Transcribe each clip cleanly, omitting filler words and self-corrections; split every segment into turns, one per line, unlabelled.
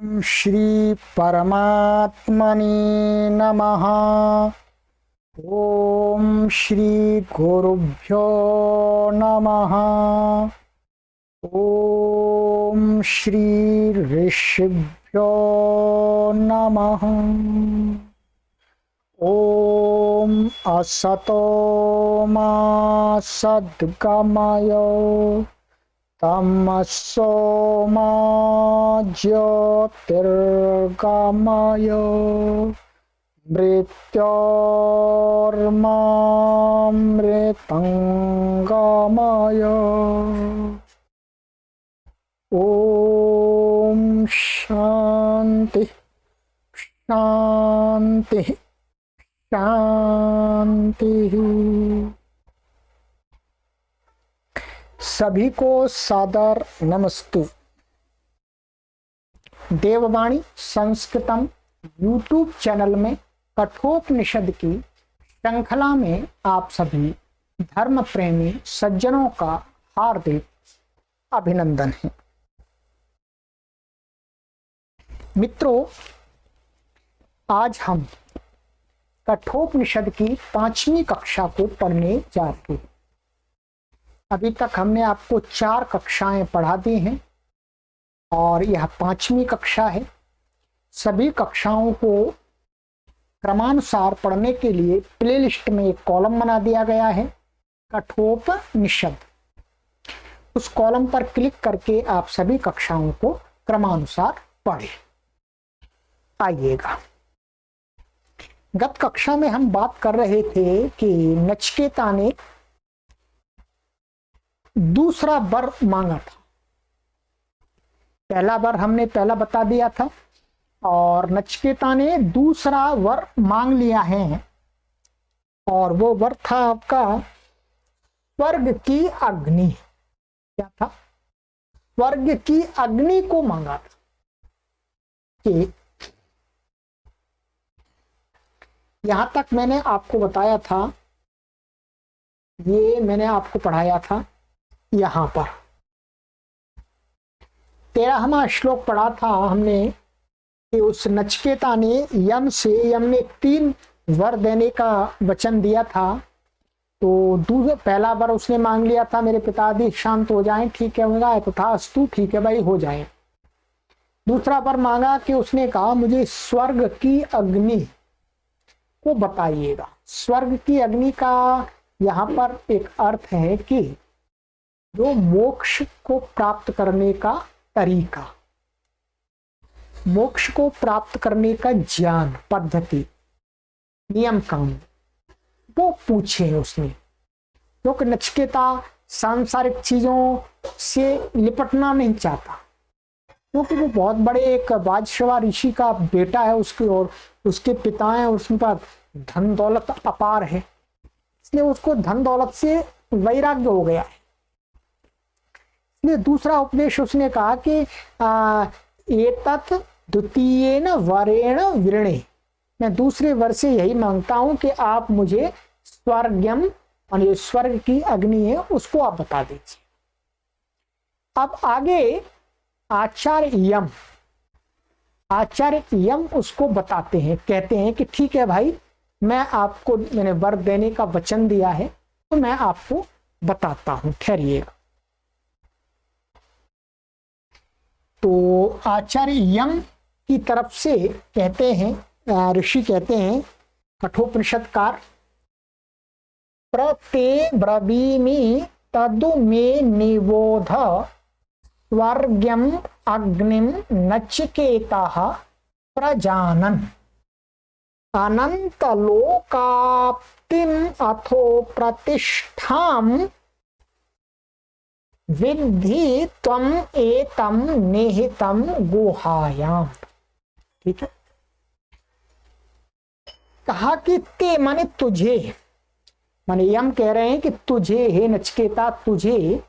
श्री परमात्मने नमः। ओम श्री गुरुभ्यो नमः। ओम श्री ऋषिभ्यो नमः। ओम असतो मा सद्गमय तमसो मा ज्योतिर्गमय मृत्योर्मामृतंगमय। ओम शांति शांति शांति। सभी को सादर नमस्तु। देववाणी संस्कृतम यूट्यूब चैनल में कठोपनिषद की श्रृंखला में आप सभी धर्म प्रेमी सज्जनों का हार्दिक अभिनंदन है। मित्रों, आज हम कठोपनिषद की 5वीं कक्षा को पढ़ने जा रहे हैं। अभी तक हमने आपको 4 कक्षाएं पढ़ा दी हैं और यह 5वीं कक्षा है। सभी कक्षाओं को क्रमानुसार पढ़ने के लिए प्लेलिस्ट में एक कॉलम बना दिया गया है, कठोपनिषद। उस कॉलम पर क्लिक करके आप सभी कक्षाओं को क्रमानुसार पढ़ें। आइएगा, गत कक्षा में हम बात कर रहे थे कि नचिकेता ने दूसरा वर मांगा था। पहला वर हमने पहला बता दिया था और नचिकेता ने दूसरा वर मांग लिया है और वो वर था आपका स्वर्ग की अग्नि। क्या था? स्वर्ग की अग्नि को मांगा था कि यहां तक मैंने आपको बताया था, ये मैंने आपको पढ़ाया था। यहां पर 13वां श्लोक पढ़ा था हमने कि उस नचिकेता ने यम ने 3 वर देने का वचन दिया था। तो पहला वर उसने मांग लिया था, मेरे पिताजी शांत हो जाएं, ठीक है होगा, तथास्तु, ठीक है भाई, हो जाए। दूसरा वर मांगा कि उसने कहा मुझे स्वर्ग की अग्नि को बताइएगा। स्वर्ग की अग्नि का यहाँ पर एक अर्थ है कि जो मोक्ष को प्राप्त करने का तरीका, मोक्ष को प्राप्त करने का ज्ञान, पद्धति, नियम कानून, वो पूछे उसने। क्योंकि नचिकेता सांसारिक चीजों से लिपटना नहीं चाहता, क्योंकि वो बहुत बड़े एक बादशाह ऋषि का बेटा है उसकी, और उसके पिता हैं, उसके पास धन दौलत अपार है, इसलिए उसको धन दौलत से वैराग्य हो गया है। इसलिए दूसरा उपदेश उसने कहा कि एतत् द्वितीयेन वरेण विरणे, मैं दूसरे वर से यही मांगता हूं कि आप मुझे स्वर्गम, और ये स्वर्ग की अग्नि है, उसको आप बता दीजिए। अब आगे आचार्य यम उसको बताते हैं, कहते हैं कि ठीक है भाई, मैंने वर देने का वचन दिया है तो मैं आपको बताता हूं, ठहरिएगा। तो आचार्य यम की तरफ से कहते हैं, ऋषि कहते हैं, कठोपनिषदकार, प्रते ब्रवीमि तदु मे निबोध स्वर्गम अग्निम नचिकेतः प्रजानन् अनंत लोकाप्तिम अथो प्रतिष्ठाम विद्धि त्वम एतम निहितम गुहायाम। ठीक है, कहा कि ते माने तुझे, माने यम कह रहे हैं कि तुझे, हे नचिकेता, तुझे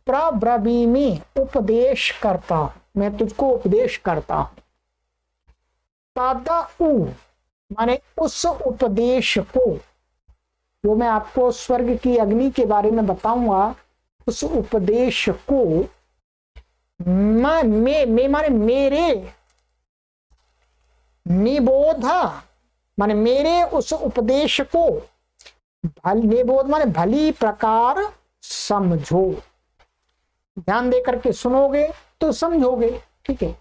प्रब्रवीमि उपदेश करता हूं, मैं तुझको उपदेश करता हूं। तदउ माने उस उपदेश को, जो मैं आपको स्वर्ग की अग्नि के बारे में बताऊंगा, उस उपदेश को मैं माने मेरे, निबोध माने मेरे उस उपदेश को, निबोध माने भली प्रकार समझो। ध्यान देकर के सुनोगे तो समझोगे। ठीक है।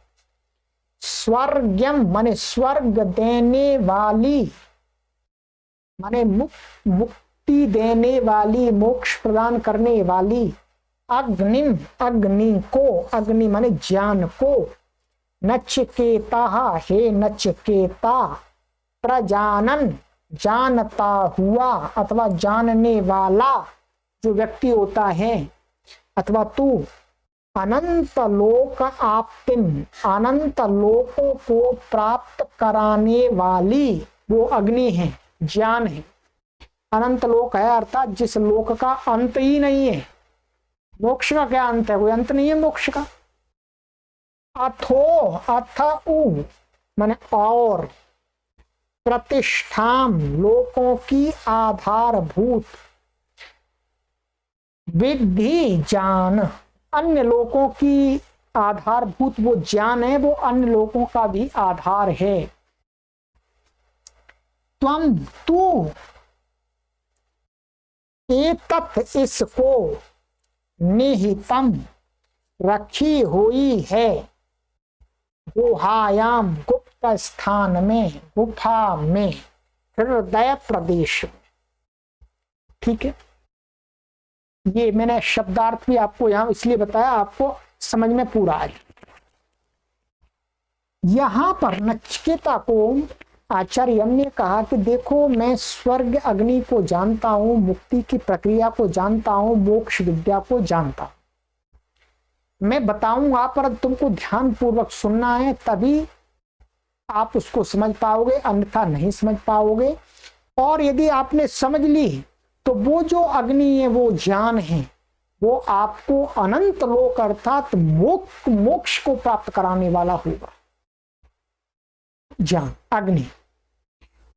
स्वर्गम माने स्वर्ग देने वाली, माने मुक्ति देने वाली, मोक्ष प्रदान करने वाली, अग्निम अग्नि को, अग्नि माने ज्ञान को, नचिकेता हे नचिकेता, प्रजानन जानता हुआ अथवा जानने वाला जो व्यक्ति होता है, अथवा तू अनंत लोक आप्तिम, अनंत लोकों को प्राप्त कराने वाली वो अग्नि है, ज्ञान है। अनंत लोक है अर्थात जिस लोक का अंत ही नहीं है। मोक्ष का क्या अंत है? कोई अंत नहीं है मोक्ष का। अथो अथ उ माने और, प्रतिष्ठाम लोकों की आधारभूत, विद्धि जान अन्य लोकों की आधारभूत वो ज्ञान है, वो अन्य लोकों का भी आधार है। त्वम तू एतत् इसको, निहितम रखी हुई है, गुहायाम गुप्त स्थान में, गुफा में, हृदय प्रदेश में। ठीक है। ये मैंने शब्दार्थ भी आपको यहां इसलिए बताया आपको समझ में पूरा आ जाए। यहां पर नचिकेता को आचार्य यम ने कहा कि देखो मैं स्वर्ग अग्नि को जानता हूं, मुक्ति की प्रक्रिया को जानता हूं, मोक्ष विद्या को जानता हूं, मैं बताऊंगा पर तुमको ध्यान पूर्वक सुनना है, तभी आप उसको समझ पाओगे, अन्यथा नहीं समझ पाओगे। और यदि आपने समझ ली तो वो जो अग्नि है वो ज्ञान है, वो आपको अनंत लोक अर्थात मोक्ष को प्राप्त कराने वाला होगा। ज्ञान अग्नि।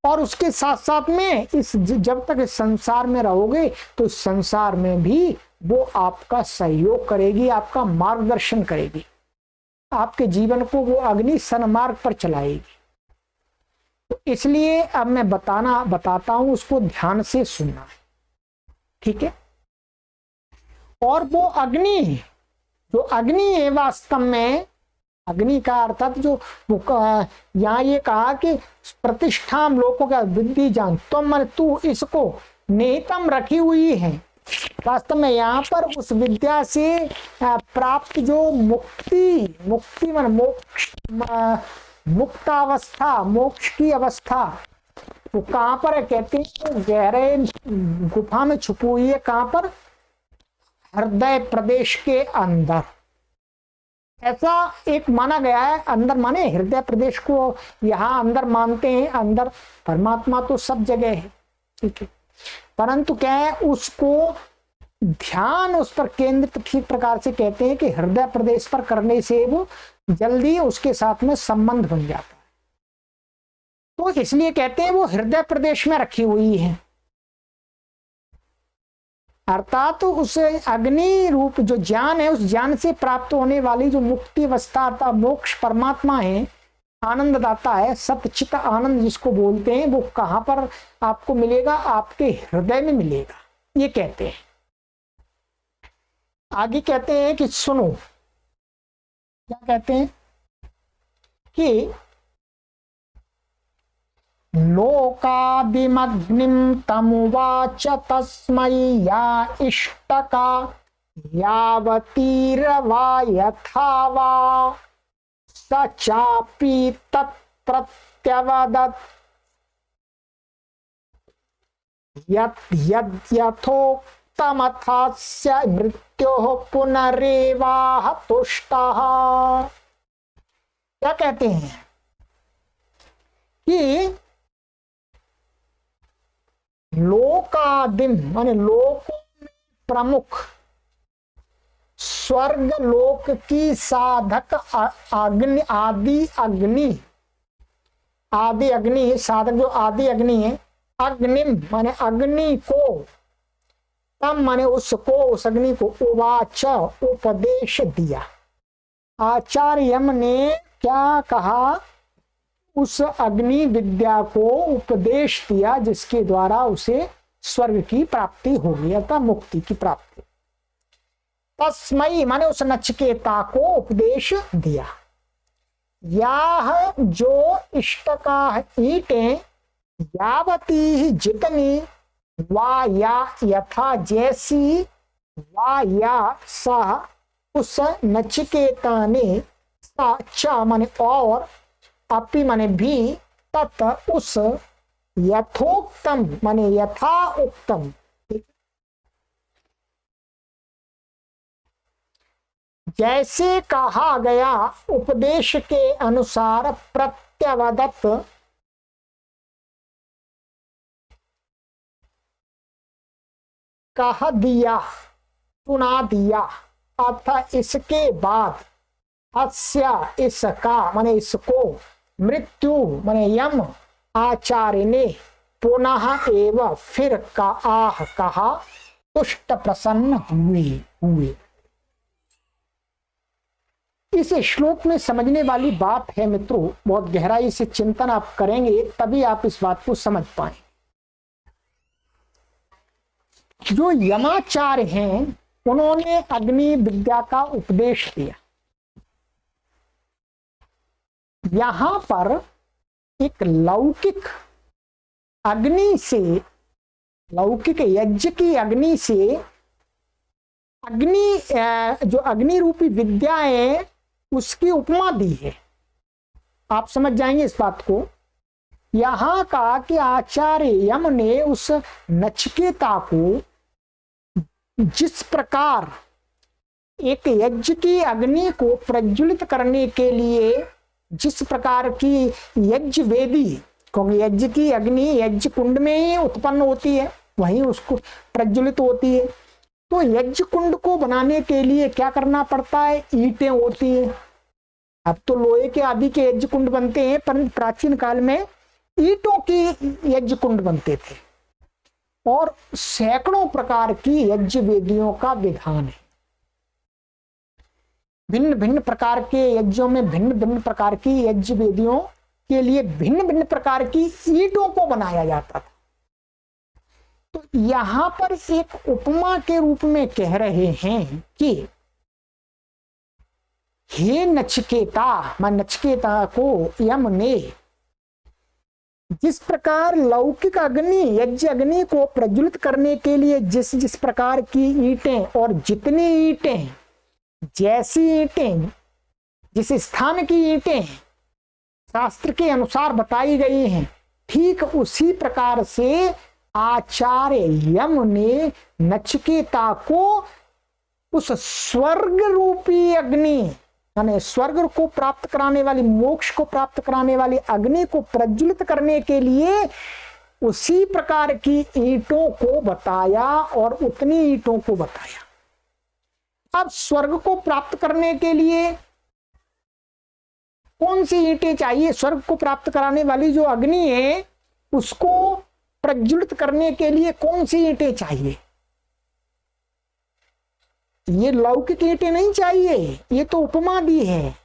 और उसके साथ साथ में इस जब तक इस संसार में रहोगे तो इस संसार में भी वो आपका सहयोग करेगी, आपका मार्गदर्शन करेगी, आपके जीवन को वो अग्नि सन्मार्ग पर चलाएगी। तो इसलिए अब मैं बताता हूं, उसको ध्यान से सुनना है। ठीक है। और वो अग्नि, जो अग्नि है वास्तव में, अग्नि का अर्थात जो यहाँ ये कहा कि प्रतिष्ठा लोगों का विद्धि जान, तो मन तू इसको निहितम रखी हुई है। वास्तव में यहाँ पर उस विद्या से प्राप्त जो मुक्ति मन मोक्ष, मुक्तावस्था, मोक्ष की अवस्था, वो कहां पर है? कहते हैं गहरे गुफा में छुपी हुई है। कहां पर? हृदय प्रदेश के अंदर। ऐसा एक माना गया है। अंदर माने हृदय प्रदेश को यहां अंदर मानते हैं। अंदर परमात्मा तो सब जगह है। ठीक है। परंतु क्या है, उसको ध्यान उस पर केंद्रित ठीक प्रकार से कहते हैं कि हृदय प्रदेश पर करने से वो जल्दी उसके साथ में संबंध बन जाता है। तो इसलिए कहते हैं वो हृदय प्रदेश में रखी हुई है। अर्थात तो उस अग्नि रूप जो ज्ञान है, उस ज्ञान से प्राप्त होने वाली जो मुक्ति अवस्था अर्थात मोक्ष परमात्मा है, आनंद दाता है, सतचित आनंद जिसको बोलते हैं, वो कहां पर आपको मिलेगा? आपके हृदय में मिलेगा, ये कहते हैं। आगे कहते हैं कि सुनो, क्या कहते हैं कि लोकादिमग्निम तमुवाच तस्मै या इष्टका यावतीर्वा यथा वा स चापि तत्प्रत्यवदत् यथोक्तमथास्य मृत्योः पुनरेवाह तुष्टः। क्या कहते हैं कि लोकादिम माने लोक प्रमुख, स्वर्ग लोक की साधक अग्नि, आदि अग्नि साधक जो आदि अग्नि है, अग्निम माने अग्नि को, तम माने उसको, उस अग्नि को, उवाच उपदेश दिया। आचार्य यम ने क्या कहा, उस अग्नि विद्या को उपदेश दिया जिसके द्वारा उसे स्वर्ग की प्राप्ति होगी अर्थात मुक्ति की प्राप्ति। तस्मै माने उस नचिकेता को उपदेश दिया। याह जो इष्टका ईटें यावती जितनी वा या यथा जैसी वा या सा उस नचिकेता ने सा च माने और अपि माने भी तत् उस यथोक्तम माने यथा उत्तम जैसे कहा गया उपदेश के अनुसार प्रत्यवदत कह दिया सुना दिया अतः इसके बाद अस्य इसका माने इसको मृत्यु माने यम आचार्य ने पुनः एवं फिर का आह कहा तुष्ट प्रसन्न हुए। इस श्लोक में समझने वाली बात है मित्रों, बहुत गहराई से चिंतन आप करेंगे तभी आप इस बात को समझ पाए। जो यमाचार्य हैं उन्होंने अग्नि विद्या का उपदेश दिया। यहां पर एक लौकिक अग्नि से, लौकिक यज्ञ की अग्नि से अग्नि जो अग्नि रूपी विद्या है उसकी उपमा दी है। आप समझ जाएंगे इस बात को। यहां का कि आचार्य यम ने उस नचिकेता को जिस प्रकार एक यज्ञ की अग्नि को प्रज्वलित करने के लिए जिस प्रकार की यज्ञ वेदी, क्योंकि यज्ञ की अग्नि यज्ञ कुंड में ही उत्पन्न होती है, वहीं उसको प्रज्वलित होती है। तो यज्ञ कुंड को बनाने के लिए क्या करना पड़ता है, ईंटें होती है। अब तो लोहे के आदि के यज्ञ कुंड बनते हैं, पर प्राचीन काल में ईंटों की यज्ञ कुंड बनते थे और सैकड़ों प्रकार की यज्ञ वेदियों का विधान है। भिन्न भिन्न प्रकार के यज्ञों में भिन्न भिन्न प्रकार की यज्ञ वेदियों के लिए भिन्न भिन्न प्रकार की ईंटों को बनाया जाता था। तो यहां पर एक उपमा के रूप में कह रहे हैं कि हे नचिकेता, मैं नचिकेता को यम ने जिस प्रकार लौकिक अग्नि यज्ञ अग्नि को प्रज्वलित करने के लिए जिस जिस प्रकार की ईंटें और जितनी ईंटें, जैसी ईंटें, जिस स्थान की ईंटें शास्त्र के अनुसार बताई गई हैं, ठीक उसी प्रकार से आचार्य यम ने नचिकेता को उस स्वर्ग रूपी अग्नि यानी स्वर्ग को प्राप्त कराने वाली, मोक्ष को प्राप्त कराने वाली अग्नि को प्रज्वलित करने के लिए उसी प्रकार की ईंटों को बताया और उतनी ईंटों को बताया। अब स्वर्ग को प्राप्त करने के लिए कौन सी ईंटें चाहिए, स्वर्ग को प्राप्त कराने वाली जो अग्नि है उसको प्रज्वलित करने के लिए कौन सी ईंटें चाहिए? ये लौकिक ईंटें नहीं चाहिए, ये तो उपमा दी है।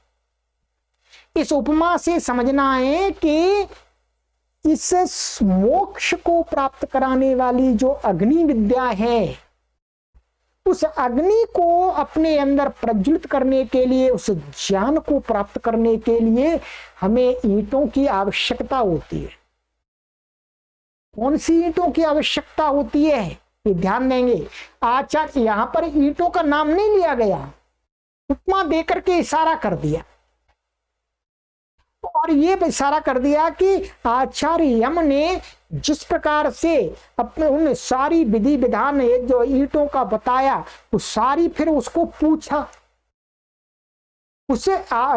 इस उपमा से समझना है कि इस मोक्ष को प्राप्त कराने वाली जो अग्नि विद्या है, उस अग्नि को अपने अंदर प्रज्वलित करने के लिए, उस ज्ञान को प्राप्त करने के लिए हमें ईंटों की आवश्यकता होती है। कौन सी ईंटों की आवश्यकता होती है ये ध्यान देंगे। आचार्य यहां पर ईंटों का नाम नहीं लिया गया, उपमा देकर के इशारा कर दिया और ये इशारा कर दिया कि आचार्य यम ने जिस प्रकार से अपने उन सारी विधि विधान जो ईंटों का बताया वो सारी, फिर उसको पूछा, उससे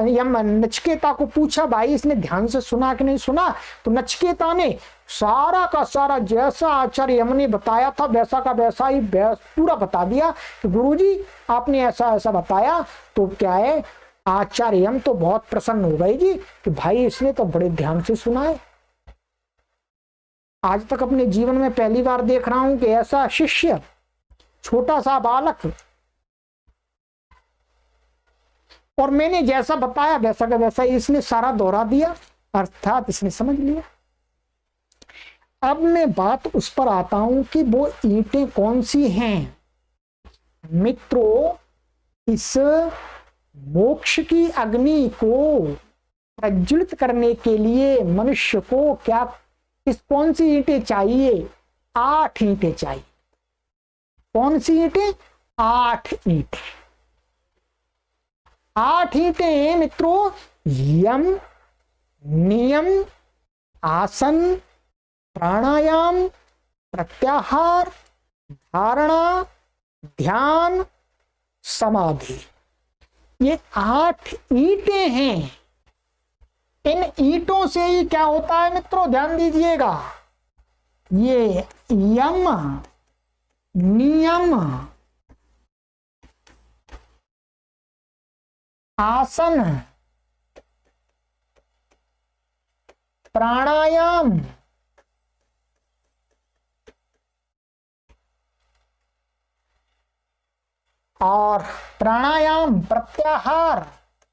यम नचिकेता को पूछा भाई इसने ध्यान से सुना कि नहीं सुना। तो नचिकेता ने सारा का सारा जैसा आचार्य यम ने बताया था वैसा का वैसा ही पूरा बता दिया कि गुरुजी आपने ऐसा ऐसा बताया। तो क्या है, आचार्य यम तो बहुत प्रसन्न हो गए जी कि भाई इसने तो बड़े ध्यान से सुना है। आज तक अपने जीवन में पहली बार देख रहा हूं कि ऐसा शिष्य, छोटा सा बालक और मैंने जैसा बताया वैसा का वैसा इसने सारा दोहरा दिया, अर्थात इसने समझ लिया। अब मैं बात उस पर आता हूं कि वो ईंटें कौन सी हैं। मित्रों, इस मोक्ष की अग्नि को प्रज्वलित करने के लिए मनुष्य को क्या कौन सी ईंटें चाहिए? 8 ईंटें चाहिए। कौन सी ईंटें? 8 ईंटें। 8 ईंटें मित्रों, यम, नियम, आसन, प्राणायाम, प्रत्याहार, धारणा, ध्यान, समाधि, ये 8 ईंटें हैं। इन ईंटों से ही क्या होता है मित्रों, ध्यान दीजिएगा, ये यम, नियम, आसन, प्राणायाम, और प्राणायाम, प्रत्याहार,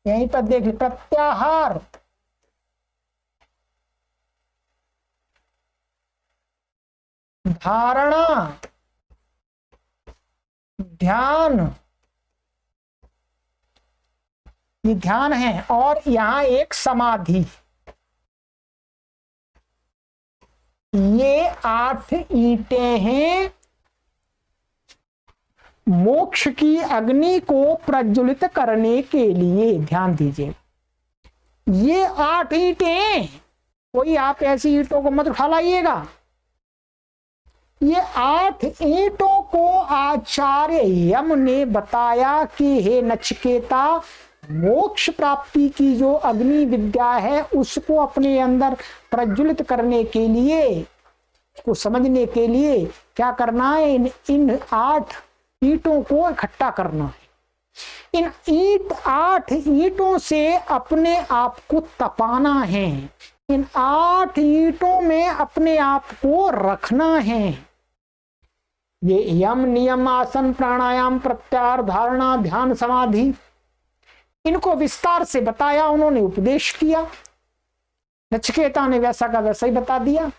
यहीं पर देखिए प्रत्याहार, धारणा, ध्यान, ये ध्यान है, और यहां एक समाधि। ये 8 ईंटें हैं मोक्ष की अग्नि को प्रज्वलित करने के लिए। ध्यान दीजिए, ये 8 ईंटें, कोई आप ऐसी ईंटों को मत उठा लाइएगा। ये 8 ईंटों को आचार्य यम ने बताया कि हे नचिकेता, मोक्ष प्राप्ति की जो अग्नि विद्या है उसको अपने अंदर प्रज्वलित करने के लिए, को समझने के लिए क्या करना है? इन 8 ईंटों को इकट्ठा करना है। इन 8 ईंटों से अपने आप को तपाना है। इन 8 ईंटों में अपने आप को रखना है। ये यम, नियम, आसन, प्राणायाम, प्रत्याहार, धारणा, ध्यान, समाधि, इनको विस्तार से बताया, उन्होंने उपदेश किया। नचिकेता ने वैसा का वैसा ही बता दिया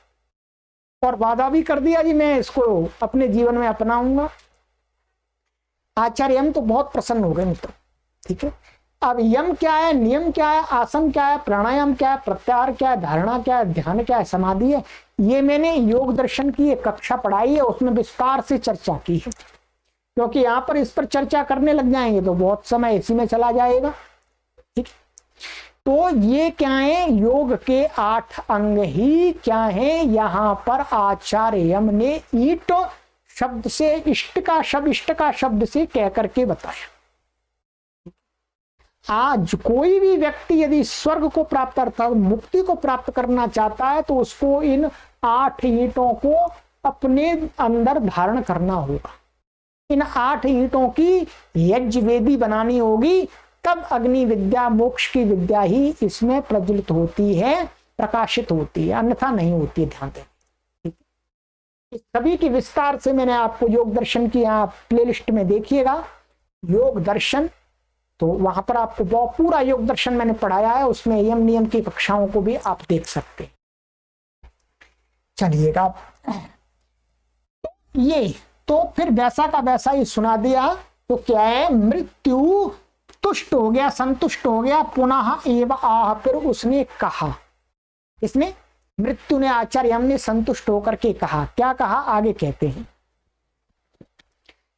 और वादा भी कर दिया जी मैं इसको अपने जीवन में अपनाऊंगा। आचार्य यम तो बहुत प्रसन्न हो गए मित्र। ठीक है, अब यम क्या है, नियम क्या है, आसन क्या है, प्राणायाम क्या है, प्रत्याहार क्या है, धारणा क्या है, ध्यान क्या है, समाधि है, ये मैंने योग दर्शन की एक कक्षा पढ़ाई है, उसमें विस्तार से चर्चा की है। क्योंकि यहां पर इस पर चर्चा करने लग जाएंगे तो बहुत समय इसी में चला जाएगा। ठीक, तो ये क्या है, योग के 8 अंग ही क्या है, यहां पर आचार्य यम ने ईट शब्द से इष्ट का शब्द से कह करके बताया। आज कोई भी व्यक्ति यदि स्वर्ग को प्राप्त अर्थात मुक्ति को प्राप्त करना चाहता है तो उसको इन 8 ईंटों को अपने अंदर धारण करना होगा। इन 8 ईंटों की यज्ञ वेदी बनानी होगी, तब अग्नि विद्या, मोक्ष की विद्या ही इसमें प्रज्वलित होती है, प्रकाशित होती है, अन्यथा नहीं होती है। ध्यान दें, इस सभी की विस्तार से मैंने आपको योग दर्शन की यहाँ प्लेलिस्ट में देखिएगा, योग दर्शन, तो वहां पर आपको बहुत पूरा योग दर्शन मैंने पढ़ाया है, उसमें यम नियम की कक्षाओं को भी आप देख सकते हैं। चलिएगा, ये तो फिर वैसा का वैसा ही सुना दिया। तो क्या है, मृत्यु तुष्ट हो गया, संतुष्ट हो गया, पुनः एव आह, फिर उसने कहा, इसने मृत्यु ने, आचार्य हमने संतुष्ट होकर के कहा। क्या कहा, आगे कहते हैं,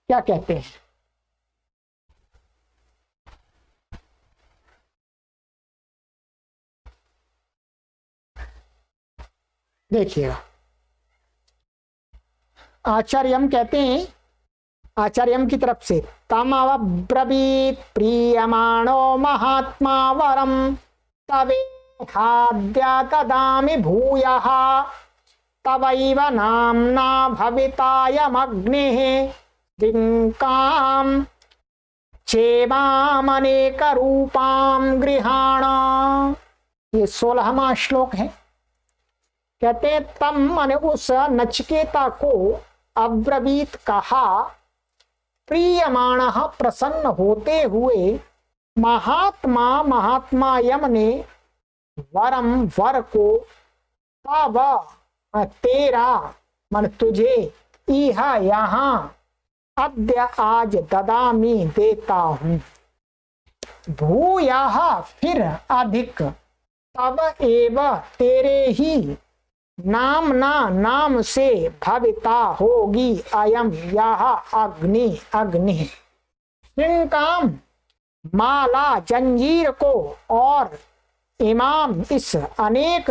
क्या कहते हैं, देखिएगा। आचार्यम कहते हैं, आचार्यम की तरफ से, तमब्रवीत प्रियमाणो महात्मा वरम तवे खाद्या ददामि भूयः तवैव नाम्ना भवितायमग्निः दिङ्कां चेवामनेक रूपां गृहाण। ये 16वां श्लोक है। कहते हैं तम माने उस नचिकेता को अब्रवीत कहा, प्रियमाणः प्रसन्न होते हुए, महात्मा महात्मा यम ने वरम वर को तब तेरा मन तुझे इह यहाँ अद्य आज ददामी देता हूं, भूयः फिर अधिक तब एव तेरे ही नाम से भविता होगी अयम यह अग्नि अग्नि। श्रृंकाम माला जंजीर को और इमाम इस अनेक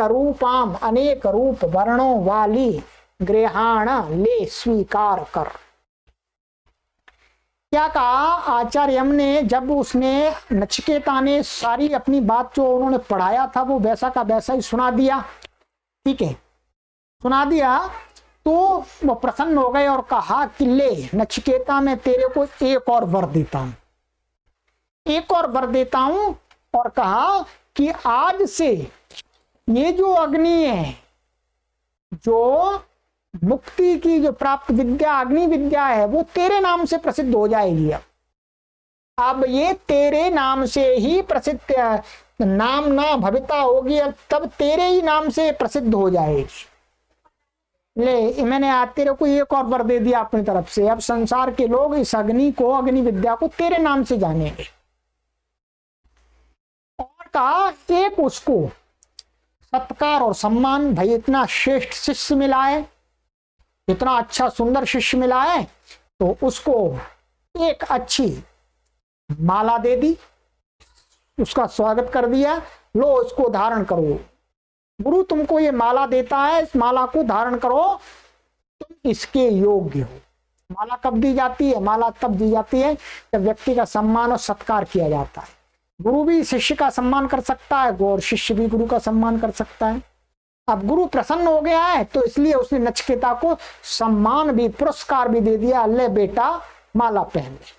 रूप वर्णों वाली ग्रहण ले स्वीकार कर। क्या कहा आचार्य यम ने, जब उसने नचिकेता ने सारी अपनी बात जो उन्होंने पढ़ाया था वो वैसा का वैसा ही सुना दिया, ठीक है, सुना दिया, तो वो प्रसन्न हो गए और कहा कि ले नचिकेता मैं तेरे को एक और वर देता हूं, एक और वर देता हूं, और कहा कि आज से ये जो अग्नि है, जो मुक्ति की जो प्राप्त विद्या अग्नि विद्या है, वो तेरे नाम से प्रसिद्ध हो जाएगी। अब ये तेरे नाम से ही प्रसिद्ध, नाम ना भविता होगी, अब तब तेरे ही नाम से प्रसिद्ध हो जाएगी। ले मैंने आज तेरे को एक और वर दे दिया अपनी तरफ से, अब संसार के लोग इस अग्नि को अग्नि विद्या को तेरे नाम से जानेंगे। और कहा एक उसको सत्कार और सम्मान, भाई इतना श्रेष्ठ शिष्य मिला है, इतना अच्छा सुंदर शिष्य मिला है, तो उसको एक अच्छी माला दे दी, उसका स्वागत कर दिया, लो इसको धारण करो, गुरु तुमको ये माला देता है, इस माला को धारण करो, तुम इसके योग्य हो। माला कब दी जाती है? माला तब दी जाती है जब व्यक्ति का सम्मान और सत्कार किया जाता है। गुरु भी शिष्य का सम्मान कर सकता है और शिष्य भी गुरु का सम्मान कर सकता है। अब गुरु प्रसन्न हो गया है तो इसलिए उसने नचिकेता को सम्मान भी पुरस्कार भी दे दिया, ले बेटा माला पहन ले,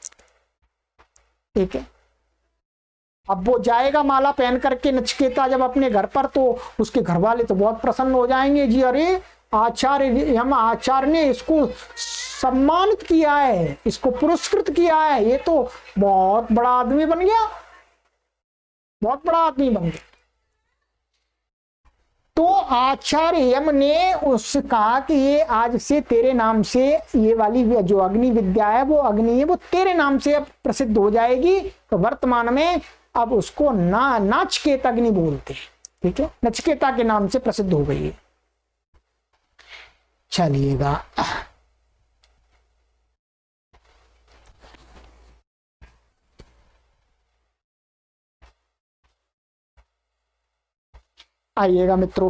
ठीक है। अब वो जाएगा माला पहन करके नचिकेता जब अपने घर पर, तो उसके घर वाले तो बहुत प्रसन्न हो जाएंगे, जी अरे आचार्य हम आचार्य ने इसको सम्मानित किया है, इसको पुरस्कृत किया है, ये तो बहुत बड़ा आदमी बन गया, बहुत बड़ा आदमी बन गया। तो आचार्य यम ने उससे कहा कि ये आज से तेरे नाम से ये वाली जो अग्नि विद्या है, वो अग्नि है, वो तेरे नाम से अब प्रसिद्ध हो जाएगी। तो वर्तमान में अब उसको नचिकेता अग्नि बोलते हैं, ठीक है, नचिकेता के नाम से प्रसिद्ध हो गई है। चलिएगा, आइएगा मित्रों,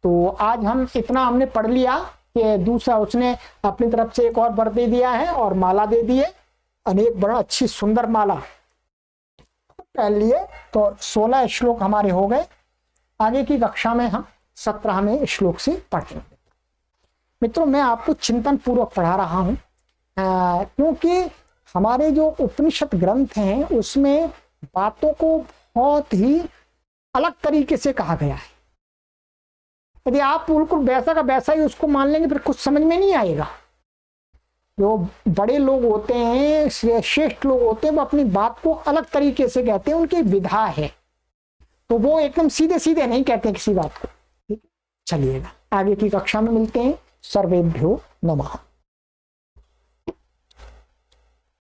तो आज हम इतना हमने पढ़ लिया कि दूसरा उसने अपनी तरफ से एक और वर दे दिया है और माला दे दी है, अनेक बड़ा अच्छी सुंदर माला पहन लिए। तो 16 श्लोक हमारे हो गए। आगे की कक्षा में हम 17वें श्लोक से पढ़ेंगे। मित्रों मैं आपको चिंतन पूर्वक पढ़ा रहा हूं, क्योंकि हमारे जो उपनिषद ग्रंथ हैं उसमें बातों को बहुत ही अलग तरीके से कहा गया है। यदि आप बिल्कुल वैसा का वैसा ही उसको मान लेंगे फिर कुछ समझ में नहीं आएगा। जो बड़े लोग होते हैं, श्रेष्ठ लोग होते हैं, वो अपनी बात को अलग तरीके से कहते हैं, उनकी विधा है, तो वो एकदम सीधे सीधे नहीं कहते किसी बात को, ठीक है। चलिएगा, आगे की कक्षा में मिलते हैं। सर्वेभ्यो नमः।